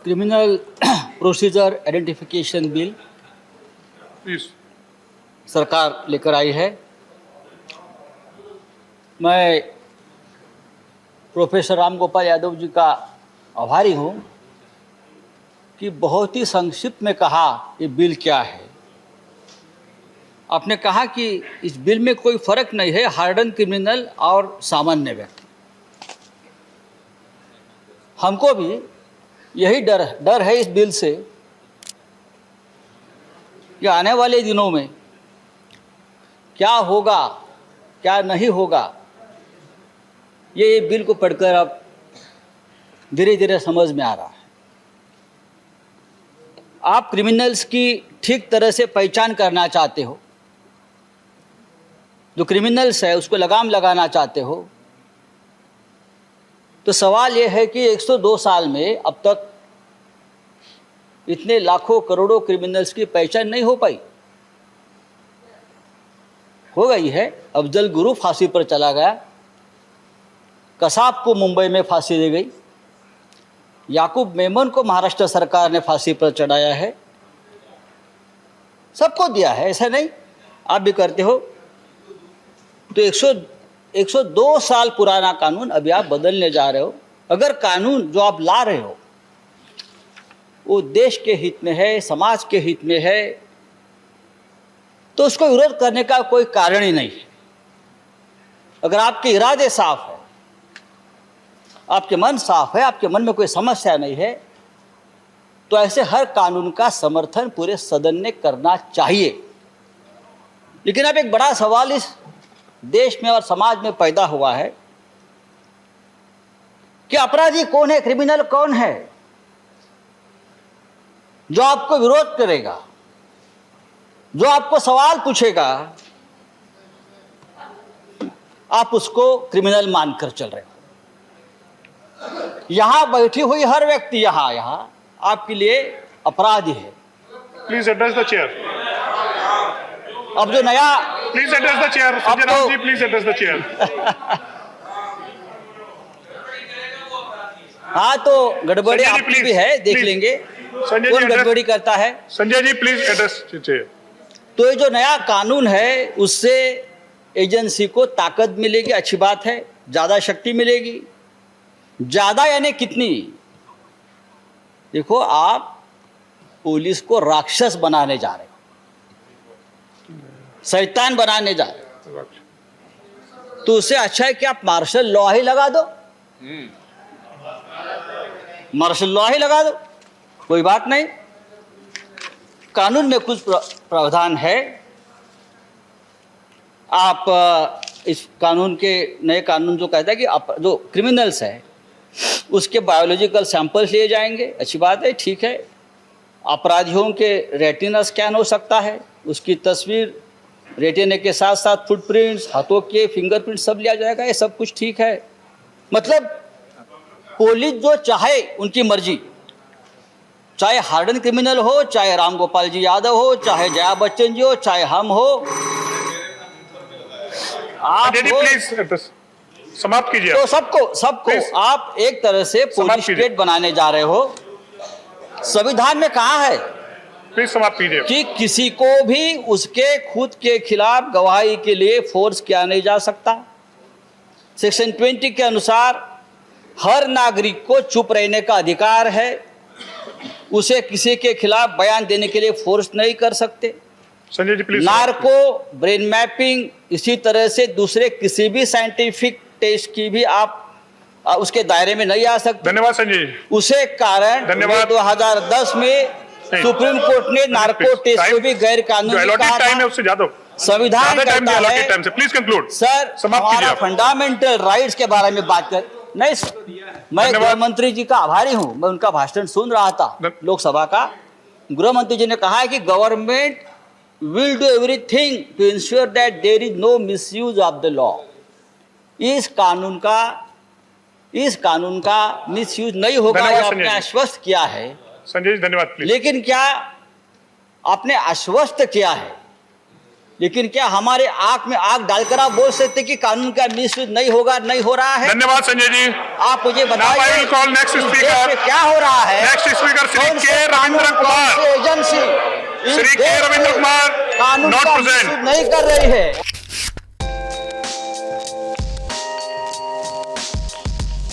Criminal procedure identification bill please. सरकार लेकर आई है। मैं प्रोफेसर राम गोपाल यादव जी का आभारी हूँ कि बहुत ही संक्षिप्त में कहा ये बिल क्या है। आपने कहा कि इस बिल में कोई फर्क नहीं है हार्डन क्रिमिनल और सामान्य व्यक्ति। हमको भी यही डर है इस बिल से कि आने वाले दिनों में क्या होगा क्या नहीं होगा, ये बिल को पढ़कर अब धीरे धीरे समझ में आ रहा है। आप क्रिमिनल्स की ठीक तरह से पहचान करना चाहते हो, जो क्रिमिनल्स है उसको लगाम लगाना चाहते हो, तो सवाल ये है कि 102 साल में अब तक इतने लाखों करोड़ों क्रिमिनल्स की पहचान नहीं हो पाई। हो गई है। अफजल गुरु फांसी पर चला गया, कसाब को मुंबई में फांसी दी गई, याकूब मेमन को महाराष्ट्र सरकार ने फांसी पर चढ़ाया है। सबको दिया है, ऐसा नहीं आप भी करते हो। तो 102 साल पुराना कानून अभी आप बदलने जा रहे हो। अगर कानून जो आप ला रहे हो वो देश के हित में है, समाज के हित में है, तो उसको विरोध करने का कोई कारण ही नहीं है। अगर आपके इरादे साफ है, आपके मन साफ है, आपके मन में कोई समस्या नहीं है, तो ऐसे हर कानून का समर्थन पूरे सदन ने करना चाहिए। लेकिन अब एक बड़ा सवाल इस देश में और समाज में पैदा हुआ है कि अपराधी कौन है, क्रिमिनल कौन है जो आपको विरोध करेगा, जो आपको सवाल पूछेगा, आप उसको क्रिमिनल मानकर चल रहे हो। यहां बैठी हुई हर व्यक्ति यहां आपके लिए अपराधी है। Please address the chair. अब जो नया please address the chair. Sanjay Raut ji, please address the chair. हाँ, तो गड़बड़ी संजय जी, आपकी भी please, है, देख please। लेंगे संजय जी, कौन address- गड़बड़ी करता है। Sanjay ji, please address chair. तो ये जो नया कानून है उससे एजेंसी को ताकत मिलेगी, अच्छी बात है, ज़्यादा शक्ति मिलेगी। ज़्यादा यानी कितनी? देखो, आप पुलिस को राक्षस बनाने जा रहे हो, शैतान बनाने जा रहे हो, तो उससे अच्छा है कि आप मार्शल लॉ ही लगा दो। मार्शल लॉ ही लगा दो, कोई बात नहीं। कानून में कुछ प्रावधान है। आप इस कानून के नए कानून जो कहता है कि जो क्रिमिनल्स है उसके बायोलॉजिकल सैंपल्स लिए जाएंगे, अच्छी बात है, ठीक है। अपराधियों के रेटिना स्कैन हो सकता है, उसकी तस्वीर रेटिने के साथ साथ फुटप्रिंट्स, हाथों के फिंगरप्रिंट सब लिया जाएगा, ये सब कुछ ठीक है। मतलब पुलिस जो चाहे उनकी मर्जी, चाहे हार्डन क्रिमिनल हो, चाहे राम गोपाल जी यादव हो, चाहे जया बच्चन जी हो, चाहे हम हो, आप हो, प्लीज एड्रेस समाप्त कीजिए। तो सबको Please. आप एक तरह से समाप्त पुलिस कीजिए। स्टेट बनाने जा रहे हो। संविधान में कहा है प्लीज समाप्त कीजिए। कि किसी को भी उसके खुद के खिलाफ गवाही के लिए फोर्स किया नहीं जा सकता। सेक्शन 20 के अनुसार हर नागरिक को चुप रहने का अधिकार है, उसे किसी के खिलाफ बयान देने के लिए फोर्स नहीं कर सकते। Sanjay ji, please. Narco, brain mapping, इसी तरह से दूसरे किसी भी साइंटिफिक टेस्ट की भी आप उसके दायरे में नहीं आ सकते। धन्यवाद संजय जी। उसे कारण धन्यवाद। 2010 में सुप्रीम कोर्ट ने नार्को टेस्ट को भी गैर कानूनी कहा टाइम है था। उससे ज्यादा संविधान कहता है, टाइम से प्लीज कंक्लूड। सर, समाप्त कीजिए हमारा आप। फंडामेंटल राइट्स के बारे में बात कर नहीं। मैं धन्यवाद। गृह मंत्री जी का आभारी हूं, मैं उनका भाषण सुन रहा था लोकसभा का। गृह मंत्री जी ने कहा है कि government will do everything to ensure that there is no misuse of the law। इस कानून का मिसयूज नहीं होगा, ये आपने आश्वस्त किया है। संजय जी, धन्यवाद प्लीज। लेकिन क्या आपने आश्वस्त किया है लेकिन क्या हमारे आंख में आंख डालकर आप बोल सकते कि कानून का मिसयूज नहीं होगा, नहीं हो रहा है? धन्यवाद संजय जी। आप मुझे Now I बताइए will call next इस देश speaker. में क्या हो रहा है? नेक्स्ट स्पीकर श्री कौन से के कानून, रविंद्र कौन कुमार। से एजेंसी इस श्री के देश रविंद्र में कुमार कानून नॉट का प्रेजेंट। मिसयूज नहीं कर रही है?